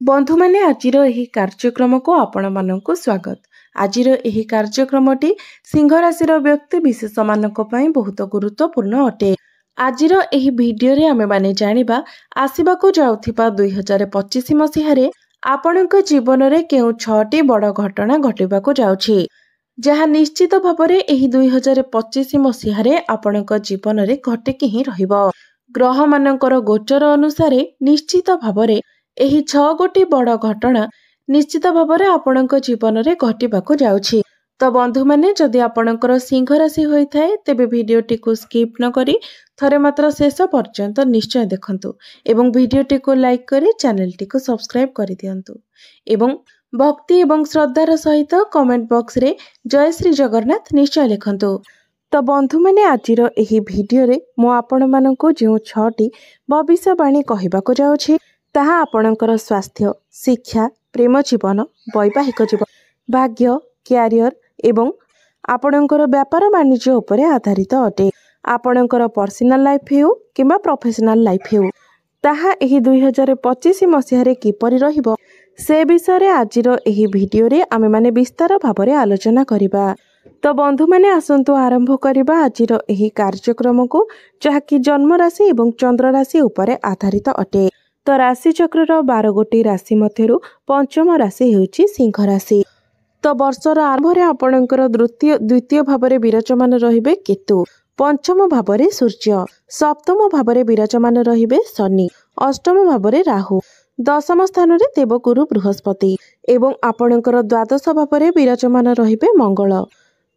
बंधु माने आजिर एही कार्यक्रम को आपण मानकु स्वागत। आजिर एही कार्यक्रमटी सिंह राशि व्यक्ति विशेष मानक पई बहुत गुरुत्वपूर्ण अटे। आजिर एही वीडियो रे आमे माने जानिबा आसीबाकु जाउथिबा 2025 मसिहारे आपणक जीवन रे केउ 6टी बड़ घटना घटिबाकु जाउछि, जहा निश्चित भाबरे एही 2025 मसिहारे आपणक जीवन रे घटिकी ही रहिबो। ग्रह मानकर गोचर अनुसारे निश्चित भाबरे एही 6 गोटी बड़ घटना निश्चित भाबरे आपणक जीवन रे घटिबाकु जाउछि। तो बंधु माने जदि आपणकर सिंह राशि होई थाए तेबे वीडियोटी को स्किप न करी थरे मात्र शेष पर्यंत निश्चय देखंतु एवं वीडियोटी को लाइक करी चैनलटी को सब्सक्राइब करि दियंतु एवं भक्ति एवं श्रद्धार सहित कमेंट बॉक्स रे जय श्री जगन्नाथ निश्चय लिखंतु। तो बंधु माने आजिर एही वीडियो रे मो आपण मानकु जो 6टी भविष्यवाणी कहिबाकु जाउछि ताहा आपणकर स्वास्थ्य, शिक्षा, प्रेम जीवन, वैवाहिक जीवन, भाग्य, क्यारियर एवं आपणकर व्यापार वाणिज्य उपरे आधारित अटे। आपणकर पर्सनल लाइफ हेउ किंबा प्रोफेशनल लाइफ हेउ ताहा एही 2025 मसिहारे किपरि रहिबो से विषय रे आजिर एही वीडियो रे आमे माने विस्तार भाबरे आलोचना करिबा। तो बंधु माने आसंतु आरंभ करिबा आजिर एही कार्यक्रम को, जहा कि जन्म राशि एवं चंद्र राशि उपरे आधारित अटे। तो राशि चक्र 12 गोटी राशि मध्यरु पंचम राशि हेउची सिंह राशि। तो वर्षर आरंभ रे आपणकर द्वितीय भाबरे विराजमान रहिबे केतु, पंचम भाबरे सूर्य, सप्तम भाबरे विराजमान रहिबे शनि, अष्टम भाबरे राहु, दशम स्थान रे देवगुरु बृहस्पति एवं आपणकर द्वादश भाबरे विराजमान रहिबे मंगल।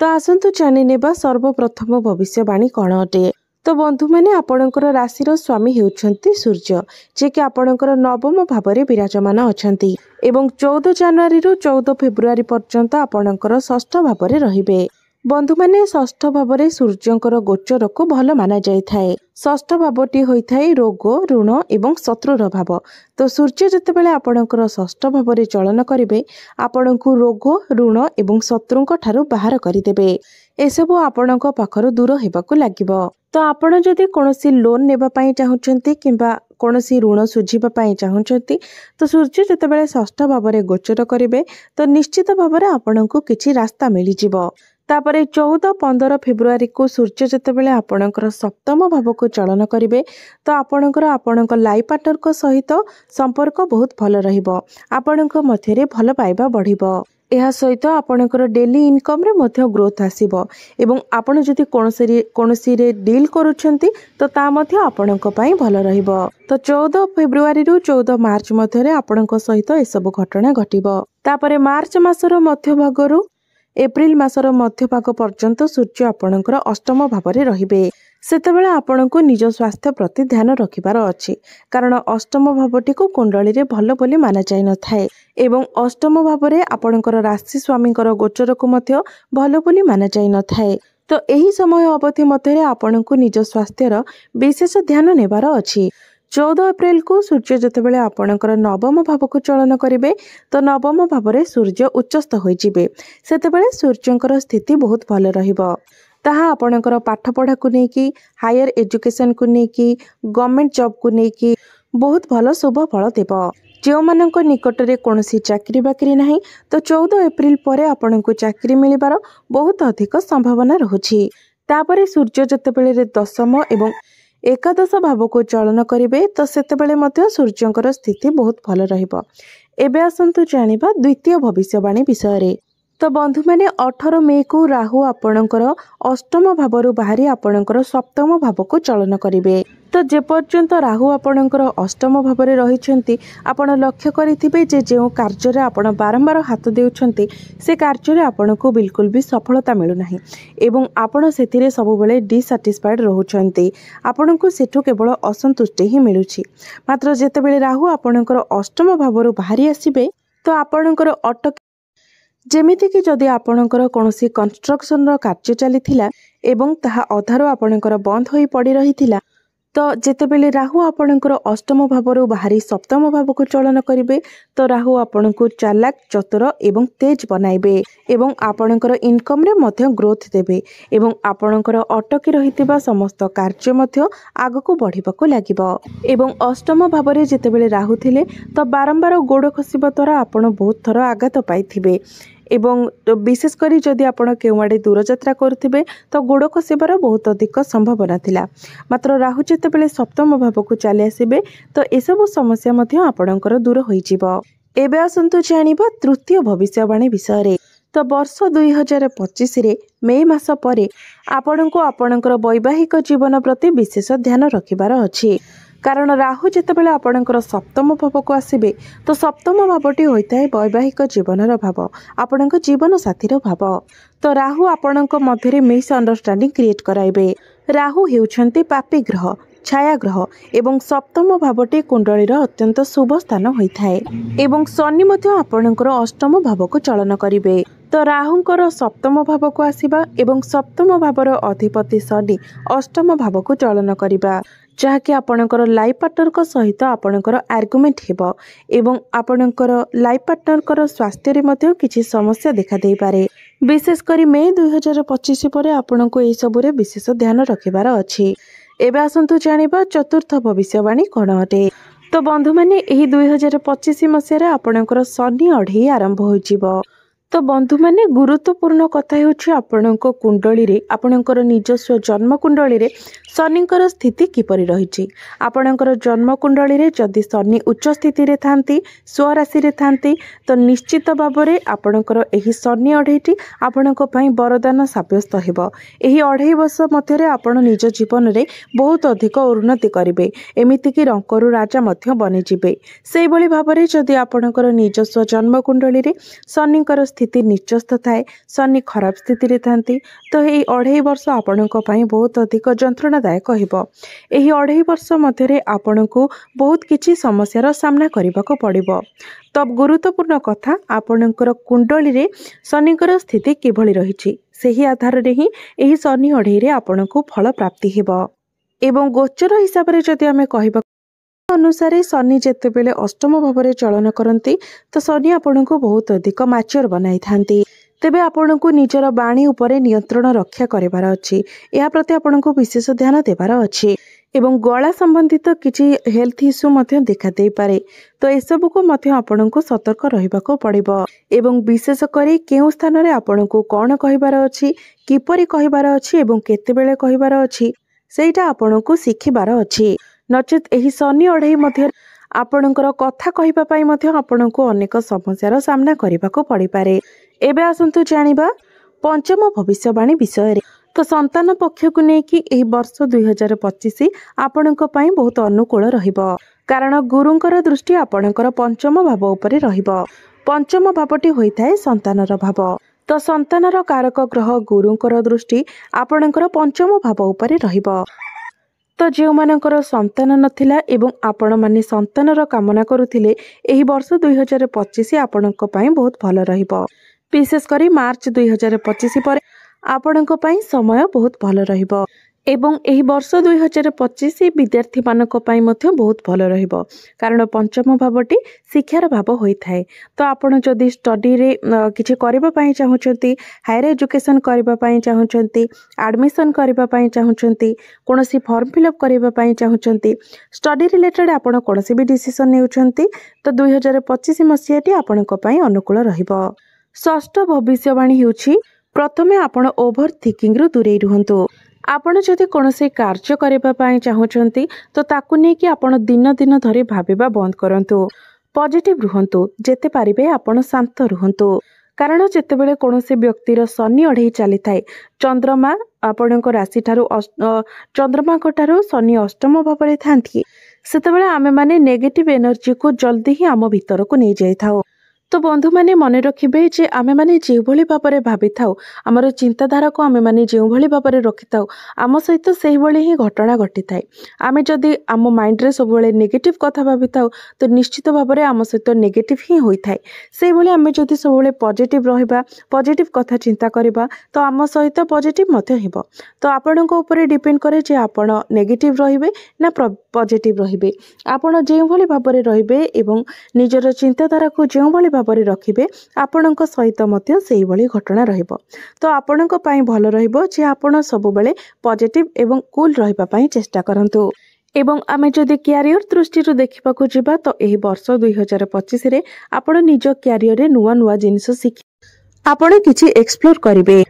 तो आसंतु जानि नेबा सर्वप्रथम भविष्यवाणी कण अटे। तो बंधु माने आपणकर राशिर स्वामी हेउछंती सूर्य, जे कि आपणकर नवम भाबरे विराजमान अछंती एवं 14 जनवरी रु 14 फेब्रुआरी पर्यंत आपणकर षष्ठ भाबरे रहिबे। बंधु माने षष्ठ भाबरे सूर्यंकर गोचर को भल माना जाय थाए। षष्ठ भाबटी होई थाए रोग, ऋण एवं शत्रुर भाव। तो सूर्य जेतेबेले आपणकर षष्ठ भाबरे चलन करिवे आपणकु रोग, ऋण एवं शत्रुंक ठारू बाहर करिदेबे। एसबु आपणक पाखरु दूर हेबाकु लागिबो। तो आपण जदि कोनोसी लोन नेबा पई चाहुचंती किंबा कोनोसी ऋण सुझिबा पई चाहुचंती तो सूर्य जेतेबेले षष्ठ भाबरे गोचर करिवे तो निश्चित भाबरे आपणकु किछि रास्ता मिलि जिवो। तापरे 14-15 फेब्रुआरी को सूर्य जेतेबेले आपणकर सप्तम भाव को चलन करिवे तो आपणकर लाइफ पार्टनर को सहित संपर्क बहुत भल रहिबो। आपणक मध्यरे भल पाइबा बढ़िबो। एहा सहित आपणकर डेली इनकम रे मध्य ग्रोथ आसीबो एवं आपण जदि कोनोसी रे डील करूछंती तो ता मध्य आपणक पई भल रहिबो। तो 14 फेब्रुआरी रु 14 मार्च मध्यरे आपणक सहित ए सब घटना घटिबो। तापरे मार्च मासर मध्य भागरु एप्रिल मासर मध्य भाग पर्यंत सूर्य आपणकर अष्टम भाबरे रहिबे। सेतेबेले आपणको निज स्वास्थ्य प्रति ध्यान रखिबार अछि, कारण अष्टम भावटी को कुंडली रे भल बोली माना जाय न थाए एवं अष्टम भावरे आपणकर राशि स्वामीकर गोचर को मध्य भल बोली माना जाय न थाए। तो एही समय अवधि मध्यरे आपणको निज स्वास्थ्यर विशेष ध्यान नेबार अछि। 14 एप्रिल को सूर्य जेतेबेले आपणकर नवम भाव को चलन करिवे तो नवम भावरे सूर्य उच्चस्थ होई जिवे। सेतेबेले सूर्यंकर स्थिति बहुत भल रहिबो। ताहा आपणकर पाठ पढ़ा को नेकी, हायर एजुकेशन को नेकी, गवर्नमेंट जॉब को नेकी बहुत भल शुभ फल देबो। जो मानक निकट रे कोनोसी चाकरी बाकरी नाही तो 14 एप्रिल परे आपणको चाकरी मिलिबार बहुत अधिक संभावना रहुछि। तापरे सूर्य जेतेबेले दशम एवं एकादश भाव को चलन करिवे तो सेतेबेले मध्य सूर्यंकर स्थिति बहुत भल रहिबो। एबे आसंतु जानिबा द्वितीय भविष्यवाणी विषय रे। तो बंधु माने 18 मई को राहु आपणकर अष्टम भावरु बाहरी आपणकर सप्तम भाव को चलन करिवे। तो जे पर्यंत राहु आपणकर अष्टम भावरे रहिछंती आपण लक्ष्य करिथिबे जे कार्य रे आपण बारंबार हाथ देउछंती से कार्य रे आपणको बिल्कुल भी सफलता मिलु नाही एवं आपण सेथिरे सब बेले डिसैटिस्फाइड रहुछंती। आपणको सेठु केवल असंतुष्टि ही मिलुछि। मात्र जेतेबेले राहु आपणकर अष्टम भावरु बाहरी आसीबे तो आपणकर अटक जेमिति कि जदि आपणकर कोनोसी कंस्ट्रक्शन रो कार्य चलीथिला एवं ताहा अधारो आपणकर बंद होई पड़ी रहिथिला तो जेतेबेले राहु आपणकर अष्टम भावरु बाहरी सप्तम भाव को चलन करिवे तो राहु आपणको चालाक चतुर एवं तेज बनाइबे एवं आपणकर इनकम रे मध्य ग्रोथ देबे एवं आपणकर अटकी रहितिबा समस्त कार्य मध्य आगको बढ़िबाको लागिबो एवं अष्टम भावरे जेतेबेले राहु थिले तो बारंबार गोड़ खसिबा द्वारा आपण बहुत थर आघात पाइथिबे एवं विशेषकर जदि आपण केउआडे दूर यात्रा करथिबे तो गोड़ खसिबार बहुत अधिक संभावना थिला मात्र राहु जेतेबेले सप्तम भाव को चली आसिबे तो एसबु समस्या मध्य आपणकर दूर होइजिबो। एबे आसंतु जानिबा तृतीय भविष्यवाणी विषय रे तो वर्ष 2025 रे मे मास परे आपणको आपणकर वैवाहिक जीवन प्रति विशेष ध्यान रखिबार अछि कारण राहु जेतेबेले आपणकर सप्तम भाव को आसिबे तो सप्तम भावटी होइताय वैवाहिक जीवनर भाव आपणक जीवन साथीर भाव तो राहु आपणक मध्यरे मिस अंडरस्टैंडिंग क्रिएट कराइबे। राहु हेउछन्ति पापी ग्रह छाया ग्रह एवं सप्तम भावटी कुंडलीर अत्यंत शुभ स्थान होइथाय एवं शनि मध्य आपणकर अष्टम भाव को चलन करिवे तो राहुंकर सप्तम भाव को आसिबा एवं सप्तम भावर अधिपति शनि अष्टम भाव को चलन करिबा जहाँकि आपणकर लाइफ पार्टनर सहित आपणकर आर्गुमेंट हेबो एवं आपणकर लाइफ पार्टनर स्वास्थ्य रे मध्य किछि समस्या देखा देई पारे विशेषकर मे 2025 पर आपणको एई सबुरे विशेष ध्यान रखिबार अछि। एबे आसंतु जानिबा चतुर्थ भविष्यवाणी कोन अटे तो बंधु माने एही 2025 मसिया आपणकर शनि अढ़ेई आरंभ होइजिबो तो बंधु माने गुरुत्वपूर्ण कथा हेउछि आपणको कुंडली रे आपणकर निजस्व जन्म कुंडली रे शनिकर स्थिति किपरि रहिछि आपणकर जन्म कुंडली रे जदि शनि उच्च स्थिति रे थांती स्वराशि रे थांती तो निश्चित भाबरे आपणकर एही शनि अढ़ेईटी आपणको पई वरदान साब्यस्त हेबो। एही अढ़ेई वर्ष मध्य रे आपण निज जीवन रे बहुत अधिक उन्नति करिवे एमिति कि रंकरु राजा मध्य बनि जिवे सेहि भली भाबरे जदि आपणकर निजस्व जन्म कुंडली रे शनिकर स्थिति निचस्थ थाए शनि खराब स्थिति रे थांती तो एही अढ़ेई वर्ष आपणको पई बहुत अधिक जंत्रणादायक हेबो। एही अढ़ेई वर्ष मध्य आपणको बहुत किछि समस्यार सामना करबाको पड़िबो तब गुरुत्वपूर्ण कथा आपणकर कुंडली रे शनिकर स्थिति किभली रहिछि सेही आधार रे ही एही शनि अढ़ेई रे आपणको फल प्राप्ति हेबो एवं गोचर हिसाब रे जदि हमें कहबा अनुसार शनि जेतेबेले अष्टम भाव चलन करती तो शनि आपण को बहुत अधिक मैच्योर बनाई थांती तेबे आपण को निजर बाणी उपरे नियंत्रण रक्षा करिवार अछि या प्रति आपण को विशेष ध्यान देवार अछि एवं गला संबंधित किछि हेल्थ इश्यू मध्य देखा दे पारे तो एसबु को मध्य आपण को सतर्क रहिबाको पड़िबो एवं विशेष करी केउ स्थान रे आपण को कोन कहिबार अछि किपरि कहिबार अछि एवं केतेबेले कहिबार अछि सेटा आपण को सिखिबार अछि नचेत एही शनि अढ़ेई मध्य आपणकर कथा कहिबा पई मध्य आपणको अनेक समस्यार सामना करबाको पड़ि पारे। एबे आसंतु जानिबा पंचम भविष्यवाणी विषय रे तो संतान पक्ष को नेकी एही वर्ष 2025 आपणको पई बहुत अनुकूल रहिबो कारण गुरुंकर दृष्टि आपणकर पंचम भाव उपरे रहिबो पंचम भावटी होइथाय संतानर भाव तो संतानर कारक ग्रह गुरुंकर दृष्टि आपणकर पंचम भाव उपरे रहिबो तो जो मानकर संतान नथिला एवं आपण माने संतानर कामना करुथिले एही वर्ष 2025 आपणको पई बहुत भलो रहिबो विशेष करी मार्च 2025 पर आपणको पई समय बहुत भलो रहिबो एवं एही वर्ष 2025 विद्यार्थी मानक पई मध्य बहुत भलो रहिबो कारण पंचम भावटी शिक्षार भाव होइथाय तो आपण जदि स्टडी रे किछि करबा पई चाहुचंती हायर एजुकेशन करबा पई चाहुचंती एडमिशन करबा पई चाहुचंती कोनोसी फॉर्म फिलअप करबा पई चाहुचंती स्टडी रिलेटेड आपण कोनोसी भी डिसीजन नेउचंती तो 2025 मसियाटी आपणको पई अनुकूल रहिबो। षष्ठ भविष्यवाणी हेउछि प्रथमे आपण ओभर थिंकिंग रु दूरे रुहंतु आपण जदि कोनोसी कार्य करबा पई चाहुचंती तो ताकु नै कि आपण दिन दिन धरि भाबिबा बंद करंतु पॉजिटिव रुहंतु जेते पारिबे आपण शांत रुहंतु कारण जेतेबेले कोनोसी व्यक्तिर शनि अढ़ेई चली थाए चंद्रमा आपणको राशि ठारू चंद्रमा को ठारू शनि अष्टम भाव रे थांती सेतेबेले आमे माने नेगेटिव एनर्जी को जल्दी ही आम भीतर को नै जाय थाओ तो बंधु मैंने मन रखिए जे आमे माने जो भाव भावी था आमर चिंताधारा को आमे माने जो भाव रखि था आम सहित से ही घटना घटी थाए। आमे जदि आम माइंड रे सब नेगेटिव कथा भावी था तो निश्चित भाव में आम सहित नेगेटिव ही होता है। से भाई आम जदि सब पॉजिटिव रहिबा पॉजिटिव कथा चिंता करबा तो आम सहित पॉजिटिव मते हेबो। तो आपणक ऊपर डिपेंड करे जे आपण नेगेटिव रहिबे ना पॉजिटिव रहिबे। आपण जो भाई भाव में रहिबे एवं निजर चिंताधारा को जो भाई भाव में रखिबे आपणक सहित मते सेही भली घटना रहिबो। तो आपणक पई भलो रहिबो जे आपण सब बेले पॉजिटिव एवं कूल रहिबा पई चेष्टा करंतु। एवं आमे जदि क्यारियर दृष्टि देखा जावा तो यही वर्ष 2025 रे आपण निज क्यारियर रे नुआ नुआ जिनिस शिखि आपण किछि एक्सप्लोर करिवे।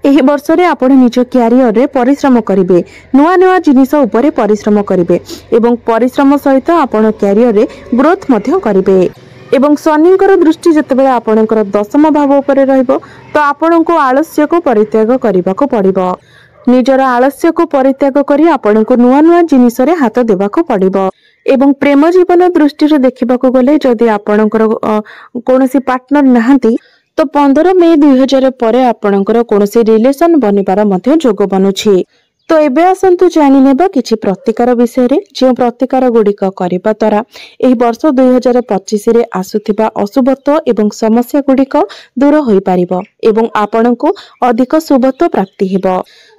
एही वर्ष रे आपण निज क्यारियर रे परिश्रम करिवे, नुआ नुआ जिनिस उपरे परिश्रम करिवे एवं परिश्रम सहित आपण क्यारियर रे ग्रोथ मध्य करिवे। एवं शनिंकर दृष्टि जतबेले आपणकर दशम भाव उपरे रहइबो तो आपणको आलस्य को परित्याग करबा को पड़िबो। निजर आलस्य को परित्याग करी आपणको नुआ नुआ जिनिस रे हाथ देबा को पड़िबो। एवं प्रेम जीवन दृष्टि रे देखिबा को गले जदि आपणकर कोनोसी पार्टनर नाहंती तो 15 मई 2000 परे आपणकर कोनोसी रिलेशन बनिबार मध्य जोग बनुछि। तो एबे आसंतु जानि नेबा किछि प्रतिकार विषय रे जे प्रतिकार गुडिक करिबा द्वारा एही वर्ष 2025 रे आसुथिबा अशुभत्व एवं समस्या गुडिक दूर होई पारिबो एवं आपणको अधिक शुभत्व प्राप्ति हेबो।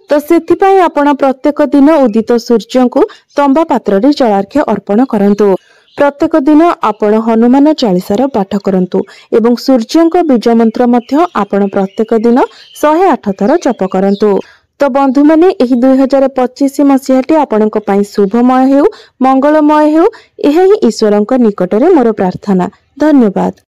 तो सेथिपाई आपण प्रत्येक दिन उदित सूर्य को तंबा पात्र रे जलार्घ्य अर्पण करंतु। प्रत्येक दिन आपण हनुमान चालीसार पाठ करंतु एवं सूर्यंक बीज मंत्र मध्य आपण प्रत्येक दिन 108 थर जप करंतु। तो बंधु माने एही 2025 मसीहाटी आपणक पई शुभमय हेउ मंगलमय हेउ एही ईश्वरंक निकटरे मोर प्रार्थना। धन्यवाद।